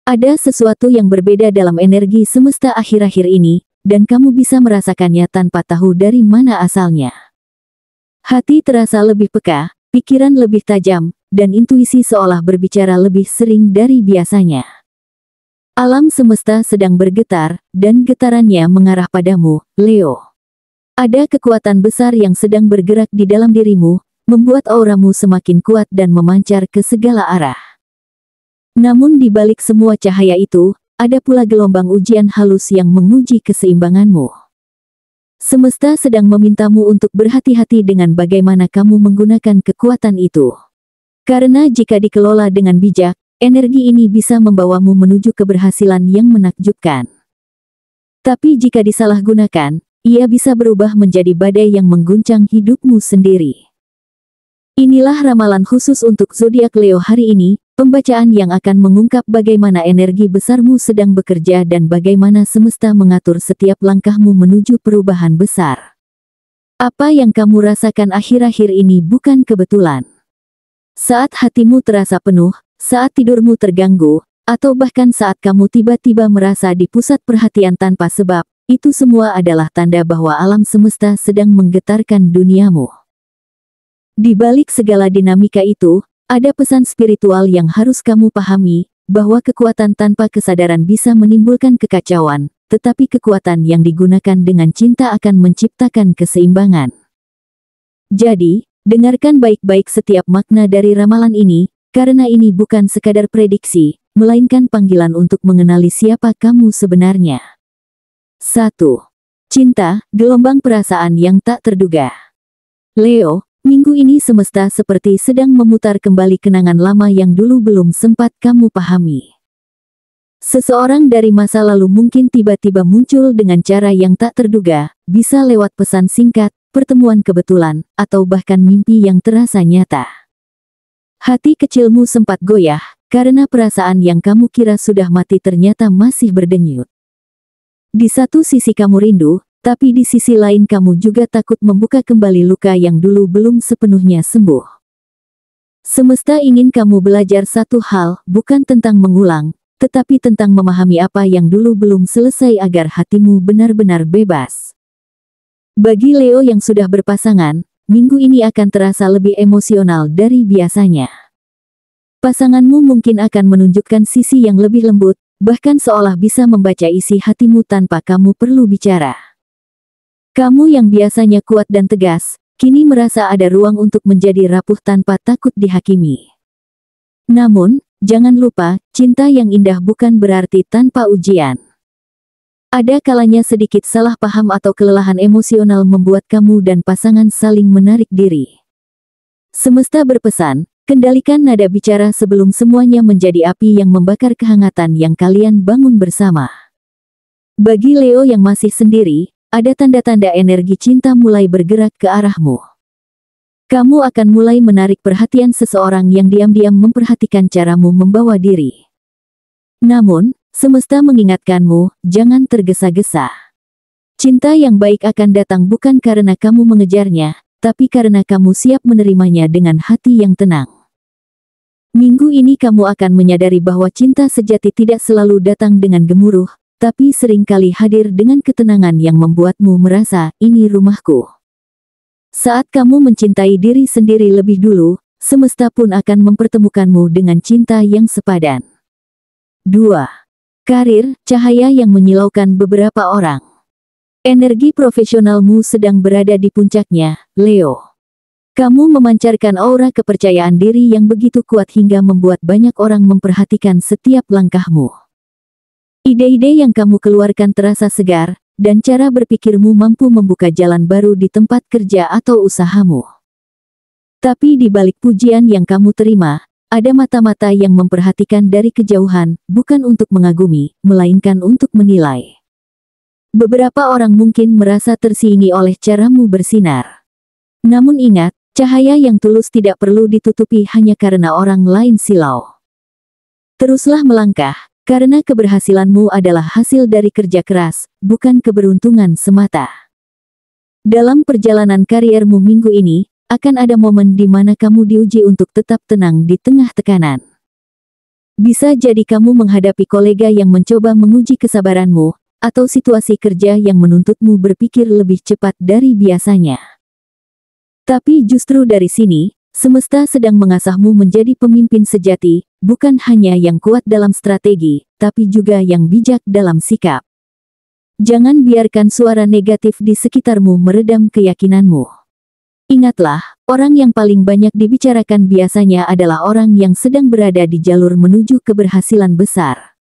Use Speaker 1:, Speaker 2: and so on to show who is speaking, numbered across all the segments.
Speaker 1: Ada sesuatu yang berbeda dalam energi semesta akhir-akhir ini, dan kamu bisa merasakannya tanpa tahu dari mana asalnya. Hati terasa lebih peka, pikiran lebih tajam, dan intuisi seolah berbicara lebih sering dari biasanya. Alam semesta sedang bergetar, dan getarannya mengarah padamu, Leo. Ada kekuatan besar yang sedang bergerak di dalam dirimu, membuat auramu semakin kuat dan memancar ke segala arah. Namun di balik semua cahaya itu, ada pula gelombang ujian halus yang menguji keseimbanganmu. Semesta sedang memintamu untuk berhati-hati dengan bagaimana kamu menggunakan kekuatan itu. Karena jika dikelola dengan bijak, energi ini bisa membawamu menuju keberhasilan yang menakjubkan. Tapi jika disalahgunakan, ia bisa berubah menjadi badai yang mengguncang hidupmu sendiri. Inilah ramalan khusus untuk zodiak Leo hari ini, pembacaan yang akan mengungkap bagaimana energi besarmu sedang bekerja dan bagaimana semesta mengatur setiap langkahmu menuju perubahan besar. Apa yang kamu rasakan akhir-akhir ini bukan kebetulan. Saat hatimu terasa penuh, saat tidurmu terganggu, atau bahkan saat kamu tiba-tiba merasa di pusat perhatian tanpa sebab, itu semua adalah tanda bahwa alam semesta sedang menggetarkan duniamu. Di balik segala dinamika itu, ada pesan spiritual yang harus kamu pahami, bahwa kekuatan tanpa kesadaran bisa menimbulkan kekacauan, tetapi kekuatan yang digunakan dengan cinta akan menciptakan keseimbangan. Jadi, dengarkan baik-baik setiap makna dari ramalan ini, karena ini bukan sekadar prediksi, melainkan panggilan untuk mengenali siapa kamu sebenarnya. 1. Cinta, gelombang perasaan yang tak terduga. Leo, minggu ini semesta seperti sedang memutar kembali kenangan lama yang dulu belum sempat kamu pahami. Seseorang dari masa lalu mungkin tiba-tiba muncul dengan cara yang tak terduga, bisa lewat pesan singkat, pertemuan kebetulan, atau bahkan mimpi yang terasa nyata. Hati kecilmu sempat goyah, karena perasaan yang kamu kira sudah mati ternyata masih berdenyut. Di satu sisi kamu rindu, tapi di sisi lain kamu juga takut membuka kembali luka yang dulu belum sepenuhnya sembuh. Semesta ingin kamu belajar satu hal, bukan tentang mengulang, tetapi tentang memahami apa yang dulu belum selesai agar hatimu benar-benar bebas. Bagi Leo yang sudah berpasangan, minggu ini akan terasa lebih emosional dari biasanya. Pasanganmu mungkin akan menunjukkan sisi yang lebih lembut, bahkan seolah bisa membaca isi hatimu tanpa kamu perlu bicara. Kamu yang biasanya kuat dan tegas, kini merasa ada ruang untuk menjadi rapuh tanpa takut dihakimi. Namun, jangan lupa, cinta yang indah bukan berarti tanpa ujian. Ada kalanya sedikit salah paham atau kelelahan emosional membuat kamu dan pasangan saling menarik diri. Semesta berpesan, kendalikan nada bicara sebelum semuanya menjadi api yang membakar kehangatan yang kalian bangun bersama. Bagi Leo yang masih sendiri, ada tanda-tanda energi cinta mulai bergerak ke arahmu. Kamu akan mulai menarik perhatian seseorang yang diam-diam memperhatikan caramu membawa diri. Namun, semesta mengingatkanmu, jangan tergesa-gesa. Cinta yang baik akan datang bukan karena kamu mengejarnya, tapi karena kamu siap menerimanya dengan hati yang tenang. Minggu ini kamu akan menyadari bahwa cinta sejati tidak selalu datang dengan gemuruh, tapi seringkali hadir dengan ketenangan yang membuatmu merasa, ini rumahku. Saat kamu mencintai diri sendiri lebih dulu, semesta pun akan mempertemukanmu dengan cinta yang sepadan. 2. Karir, cahaya yang menyilaukan beberapa orang. Energi profesionalmu sedang berada di puncaknya, Leo. Kamu memancarkan aura kepercayaan diri yang begitu kuat hingga membuat banyak orang memperhatikan setiap langkahmu. Ide-ide yang kamu keluarkan terasa segar, dan cara berpikirmu mampu membuka jalan baru di tempat kerja atau usahamu. Tapi di balik pujian yang kamu terima, ada mata-mata yang memperhatikan dari kejauhan, bukan untuk mengagumi, melainkan untuk menilai. Beberapa orang mungkin merasa tersinggung oleh caramu bersinar. Namun ingat, cahaya yang tulus tidak perlu ditutupi hanya karena orang lain silau. Teruslah melangkah, karena keberhasilanmu adalah hasil dari kerja keras, bukan keberuntungan semata. Dalam perjalanan kariermu minggu ini, akan ada momen di mana kamu diuji untuk tetap tenang di tengah tekanan. Bisa jadi kamu menghadapi kolega yang mencoba menguji kesabaranmu, atau situasi kerja yang menuntutmu berpikir lebih cepat dari biasanya. Tapi justru dari sini, semesta sedang mengasahmu menjadi pemimpin sejati, bukan hanya yang kuat dalam strategi, tapi juga yang bijak dalam sikap. Jangan biarkan suara negatif di sekitarmu meredam keyakinanmu. Ingatlah, orang yang paling banyak dibicarakan biasanya adalah orang yang sedang berada di jalur menuju keberhasilan besar.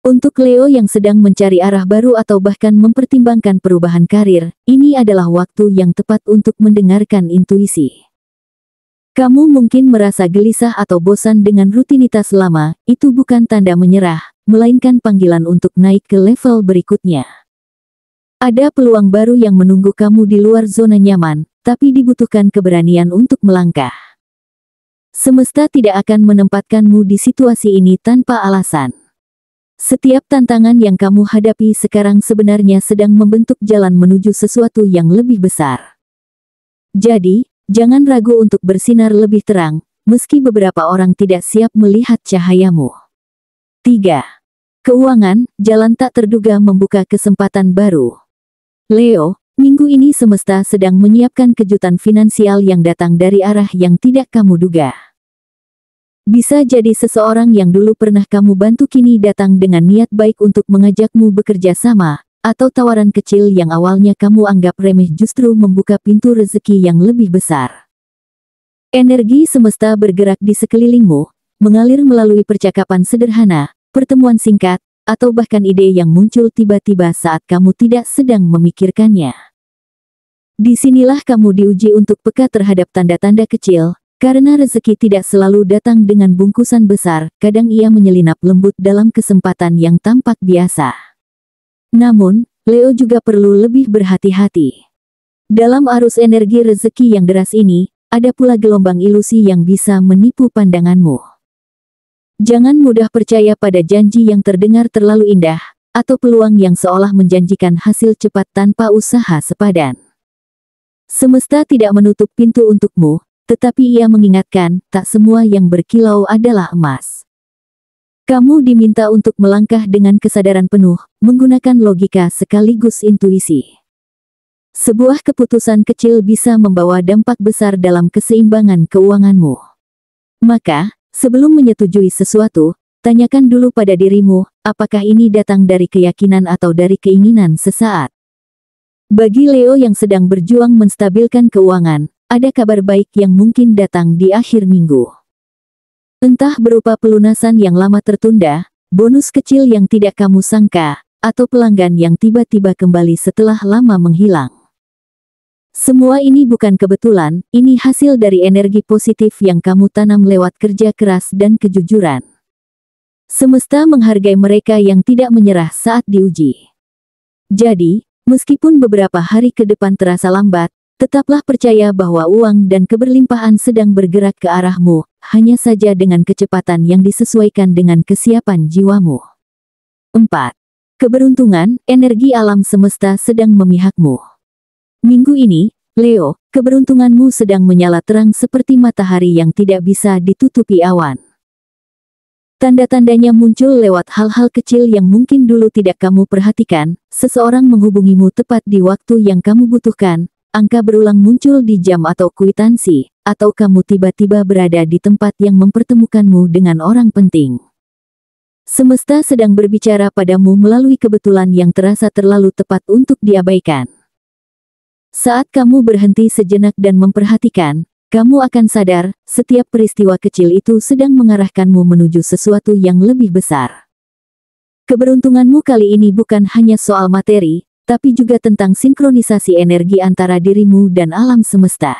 Speaker 1: Untuk Leo yang sedang mencari arah baru atau bahkan mempertimbangkan perubahan karir, ini adalah waktu yang tepat untuk mendengarkan intuisi. Kamu mungkin merasa gelisah atau bosan dengan rutinitas lama, itu bukan tanda menyerah, melainkan panggilan untuk naik ke level berikutnya. Ada peluang baru yang menunggu kamu di luar zona nyaman, tapi dibutuhkan keberanian untuk melangkah. Semesta tidak akan menempatkanmu di situasi ini tanpa alasan. Setiap tantangan yang kamu hadapi sekarang sebenarnya sedang membentuk jalan menuju sesuatu yang lebih besar. Jadi, jangan ragu untuk bersinar lebih terang, meski beberapa orang tidak siap melihat cahayamu. 3. Keuangan, jalan tak terduga membuka kesempatan baru. Leo, minggu ini semesta sedang menyiapkan kejutan finansial yang datang dari arah yang tidak kamu duga. Bisa jadi seseorang yang dulu pernah kamu bantu kini datang dengan niat baik untuk mengajakmu bekerja sama, atau tawaran kecil yang awalnya kamu anggap remeh justru membuka pintu rezeki yang lebih besar. Energi semesta bergerak di sekelilingmu, mengalir melalui percakapan sederhana, pertemuan singkat, atau bahkan ide yang muncul tiba-tiba saat kamu tidak sedang memikirkannya. Disinilah kamu diuji untuk peka terhadap tanda-tanda kecil, karena rezeki tidak selalu datang dengan bungkusan besar, kadang ia menyelinap lembut dalam kesempatan yang tampak biasa. Namun, Leo juga perlu lebih berhati-hati. Dalam arus energi rezeki yang deras ini, ada pula gelombang ilusi yang bisa menipu pandanganmu. Jangan mudah percaya pada janji yang terdengar terlalu indah, atau peluang yang seolah menjanjikan hasil cepat tanpa usaha sepadan. Semesta tidak menutup pintu untukmu, tetapi ia mengingatkan, tak semua yang berkilau adalah emas. Kamu diminta untuk melangkah dengan kesadaran penuh, menggunakan logika sekaligus intuisi. Sebuah keputusan kecil bisa membawa dampak besar dalam keseimbangan keuanganmu. Maka, sebelum menyetujui sesuatu, tanyakan dulu pada dirimu, apakah ini datang dari keyakinan atau dari keinginan sesaat. Bagi Leo yang sedang berjuang menstabilkan keuangan, ada kabar baik yang mungkin datang di akhir minggu. Entah berupa pelunasan yang lama tertunda, bonus kecil yang tidak kamu sangka, atau pelanggan yang tiba-tiba kembali setelah lama menghilang. Semua ini bukan kebetulan, ini hasil dari energi positif yang kamu tanam lewat kerja keras dan kejujuran. Semesta menghargai mereka yang tidak menyerah saat diuji. Jadi, meskipun beberapa hari ke depan terasa lambat, tetaplah percaya bahwa uang dan keberlimpahan sedang bergerak ke arahmu, hanya saja dengan kecepatan yang disesuaikan dengan kesiapan jiwamu. 4. Keberuntungan, energi alam semesta sedang memihakmu. Minggu ini, Leo, keberuntunganmu sedang menyala terang seperti matahari yang tidak bisa ditutupi awan. Tanda-tandanya muncul lewat hal-hal kecil yang mungkin dulu tidak kamu perhatikan, seseorang menghubungimu tepat di waktu yang kamu butuhkan, angka berulang muncul di jam atau kwitansi, atau kamu tiba-tiba berada di tempat yang mempertemukanmu dengan orang penting. Semesta sedang berbicara padamu melalui kebetulan yang terasa terlalu tepat untuk diabaikan. Saat kamu berhenti sejenak dan memperhatikan, kamu akan sadar, setiap peristiwa kecil itu sedang mengarahkanmu menuju sesuatu yang lebih besar. Keberuntunganmu kali ini bukan hanya soal materi, tapi juga tentang sinkronisasi energi antara dirimu dan alam semesta.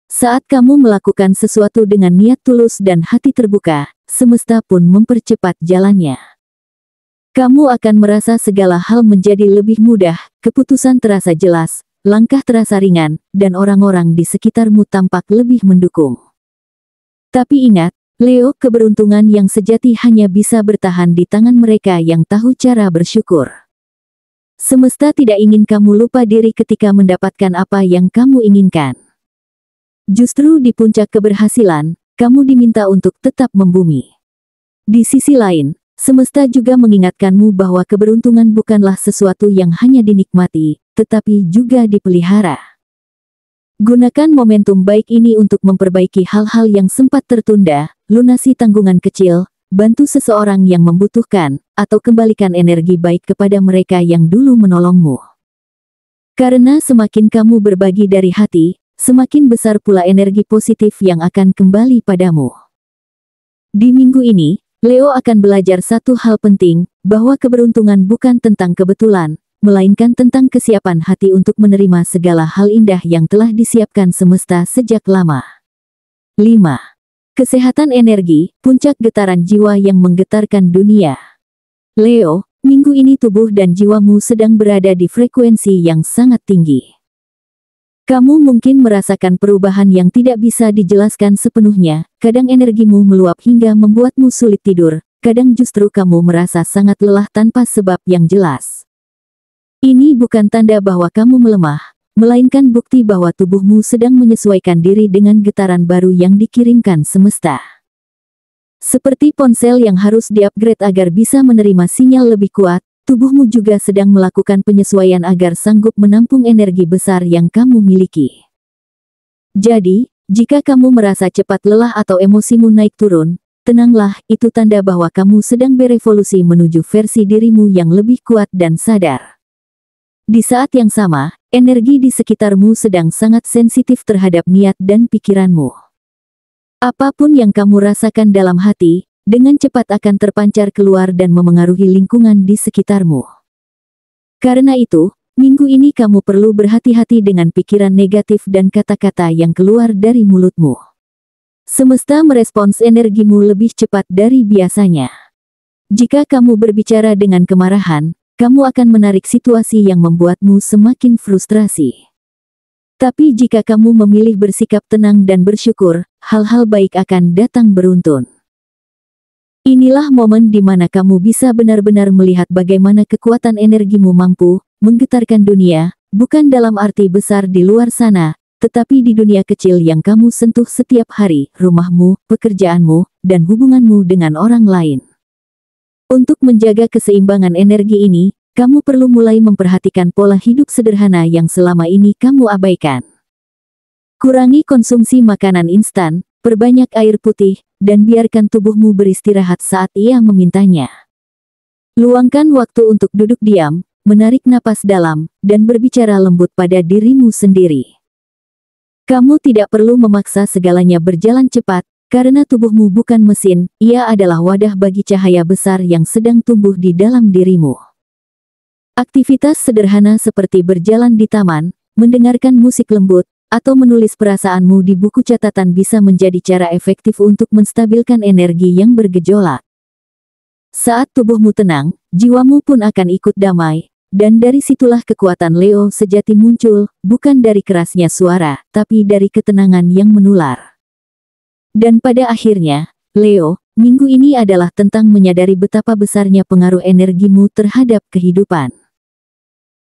Speaker 1: Saat kamu melakukan sesuatu dengan niat tulus dan hati terbuka, semesta pun mempercepat jalannya. Kamu akan merasa segala hal menjadi lebih mudah, keputusan terasa jelas, langkah terasa ringan, dan orang-orang di sekitarmu tampak lebih mendukung. Tapi ingat, Leo, keberuntungan yang sejati hanya bisa bertahan di tangan mereka yang tahu cara bersyukur. Semesta tidak ingin kamu lupa diri ketika mendapatkan apa yang kamu inginkan. Justru di puncak keberhasilan, kamu diminta untuk tetap membumi. Di sisi lain, semesta juga mengingatkanmu bahwa keberuntungan bukanlah sesuatu yang hanya dinikmati, tetapi juga dipelihara. Gunakan momentum baik ini untuk memperbaiki hal-hal yang sempat tertunda, lunasi tanggungan kecil, bantu seseorang yang membutuhkan, atau kembalikan energi baik kepada mereka yang dulu menolongmu. Karena semakin kamu berbagi dari hati, semakin besar pula energi positif yang akan kembali padamu. Di minggu ini, Leo akan belajar satu hal penting, bahwa keberuntungan bukan tentang kebetulan, melainkan tentang kesiapan hati untuk menerima segala hal indah yang telah disiapkan semesta sejak lama. 5. Kesehatan energi, puncak getaran jiwa yang menggetarkan dunia. Leo, minggu ini tubuh dan jiwamu sedang berada di frekuensi yang sangat tinggi. Kamu mungkin merasakan perubahan yang tidak bisa dijelaskan sepenuhnya, kadang energimu meluap hingga membuatmu sulit tidur, kadang justru kamu merasa sangat lelah tanpa sebab yang jelas. Ini bukan tanda bahwa kamu melemah, melainkan bukti bahwa tubuhmu sedang menyesuaikan diri dengan getaran baru yang dikirimkan semesta. Seperti ponsel yang harus diupgrade agar bisa menerima sinyal lebih kuat, tubuhmu juga sedang melakukan penyesuaian agar sanggup menampung energi besar yang kamu miliki. Jadi, jika kamu merasa cepat lelah atau emosimu naik turun, tenanglah, itu tanda bahwa kamu sedang berevolusi menuju versi dirimu yang lebih kuat dan sadar. Di saat yang sama, energi di sekitarmu sedang sangat sensitif terhadap niat dan pikiranmu. Apapun yang kamu rasakan dalam hati, dengan cepat akan terpancar keluar dan memengaruhi lingkungan di sekitarmu. Karena itu, minggu ini kamu perlu berhati-hati dengan pikiran negatif dan kata-kata yang keluar dari mulutmu. Semesta merespons energimu lebih cepat dari biasanya. Jika kamu berbicara dengan kemarahan, kamu akan menarik situasi yang membuatmu semakin frustrasi. Tapi jika kamu memilih bersikap tenang dan bersyukur, hal-hal baik akan datang beruntun. Inilah momen di mana kamu bisa benar-benar melihat bagaimana kekuatan energimu mampu menggetarkan dunia, bukan dalam arti besar di luar sana, tetapi di dunia kecil yang kamu sentuh setiap hari, rumahmu, pekerjaanmu, dan hubunganmu dengan orang lain. Untuk menjaga keseimbangan energi ini, kamu perlu mulai memperhatikan pola hidup sederhana yang selama ini kamu abaikan. Kurangi konsumsi makanan instan, perbanyak air putih, dan biarkan tubuhmu beristirahat saat ia memintanya. Luangkan waktu untuk duduk diam, menarik napas dalam, dan berbicara lembut pada dirimu sendiri. Kamu tidak perlu memaksa segalanya berjalan cepat, karena tubuhmu bukan mesin, ia adalah wadah bagi cahaya besar yang sedang tumbuh di dalam dirimu. Aktivitas sederhana seperti berjalan di taman, mendengarkan musik lembut, atau menulis perasaanmu di buku catatan bisa menjadi cara efektif untuk menstabilkan energi yang bergejolak. Saat tubuhmu tenang, jiwamu pun akan ikut damai, dan dari situlah kekuatan Leo sejati muncul, bukan dari kerasnya suara, tapi dari ketenangan yang menular. Dan pada akhirnya, Leo, minggu ini adalah tentang menyadari betapa besarnya pengaruh energimu terhadap kehidupan.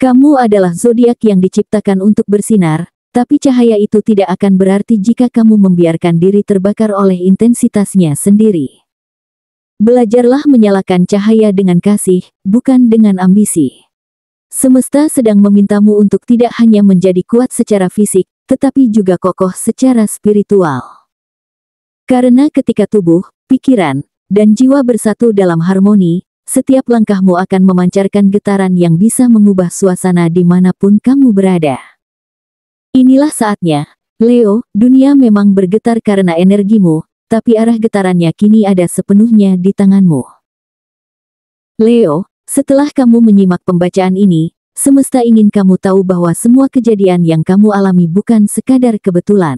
Speaker 1: Kamu adalah zodiak yang diciptakan untuk bersinar, tapi cahaya itu tidak akan berarti jika kamu membiarkan diri terbakar oleh intensitasnya sendiri. Belajarlah menyalakan cahaya dengan kasih, bukan dengan ambisi. Semesta sedang memintamu untuk tidak hanya menjadi kuat secara fisik, tetapi juga kokoh secara spiritual. Karena ketika tubuh, pikiran, dan jiwa bersatu dalam harmoni, setiap langkahmu akan memancarkan getaran yang bisa mengubah suasana dimanapun kamu berada. Inilah saatnya, Leo, dunia memang bergetar karena energimu, tapi arah getarannya kini ada sepenuhnya di tanganmu. Leo, setelah kamu menyimak pembacaan ini, semesta ingin kamu tahu bahwa semua kejadian yang kamu alami bukan sekadar kebetulan.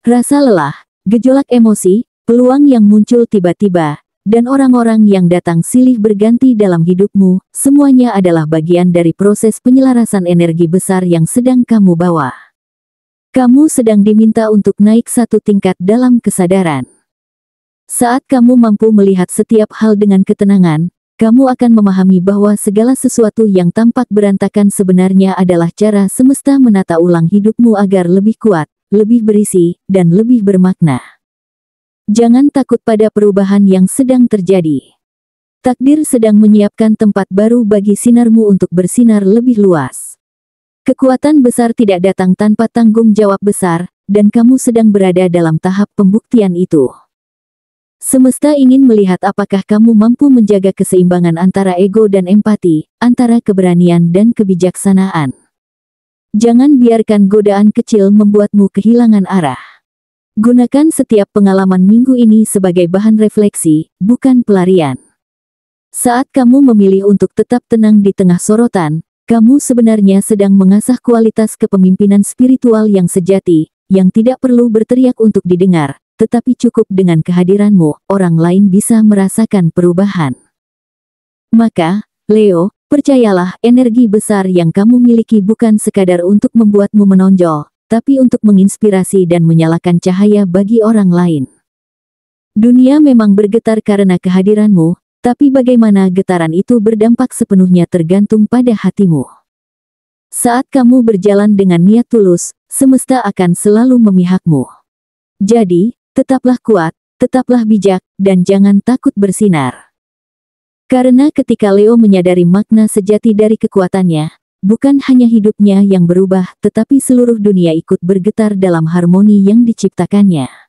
Speaker 1: Rasa lelah, gejolak emosi, peluang yang muncul tiba-tiba, dan orang-orang yang datang silih berganti dalam hidupmu, semuanya adalah bagian dari proses penyelarasan energi besar yang sedang kamu bawa. Kamu sedang diminta untuk naik satu tingkat dalam kesadaran. Saat kamu mampu melihat setiap hal dengan ketenangan, kamu akan memahami bahwa segala sesuatu yang tampak berantakan sebenarnya adalah cara semesta menata ulang hidupmu agar lebih kuat, lebih berisi, dan lebih bermakna. Jangan takut pada perubahan yang sedang terjadi. Takdir sedang menyiapkan tempat baru bagi sinarmu untuk bersinar lebih luas. Kekuatan besar tidak datang tanpa tanggung jawab besar, dan kamu sedang berada dalam tahap pembuktian itu. Semesta ingin melihat apakah kamu mampu menjaga keseimbangan antara ego dan empati, antara keberanian dan kebijaksanaan. Jangan biarkan godaan kecil membuatmu kehilangan arah. Gunakan setiap pengalaman minggu ini sebagai bahan refleksi, bukan pelarian. Saat kamu memilih untuk tetap tenang di tengah sorotan, kamu sebenarnya sedang mengasah kualitas kepemimpinan spiritual yang sejati, yang tidak perlu berteriak untuk didengar, tetapi cukup dengan kehadiranmu, orang lain bisa merasakan perubahan. Maka, Leo, percayalah, energi besar yang kamu miliki bukan sekadar untuk membuatmu menonjol, tapi untuk menginspirasi dan menyalakan cahaya bagi orang lain. Dunia memang bergetar karena kehadiranmu, tapi bagaimana getaran itu berdampak sepenuhnya tergantung pada hatimu. Saat kamu berjalan dengan niat tulus, semesta akan selalu memihakmu. Jadi, tetaplah kuat, tetaplah bijak, dan jangan takut bersinar. Karena ketika Leo menyadari makna sejati dari kekuatannya, bukan hanya hidupnya yang berubah, tetapi seluruh dunia ikut bergetar dalam harmoni yang diciptakannya.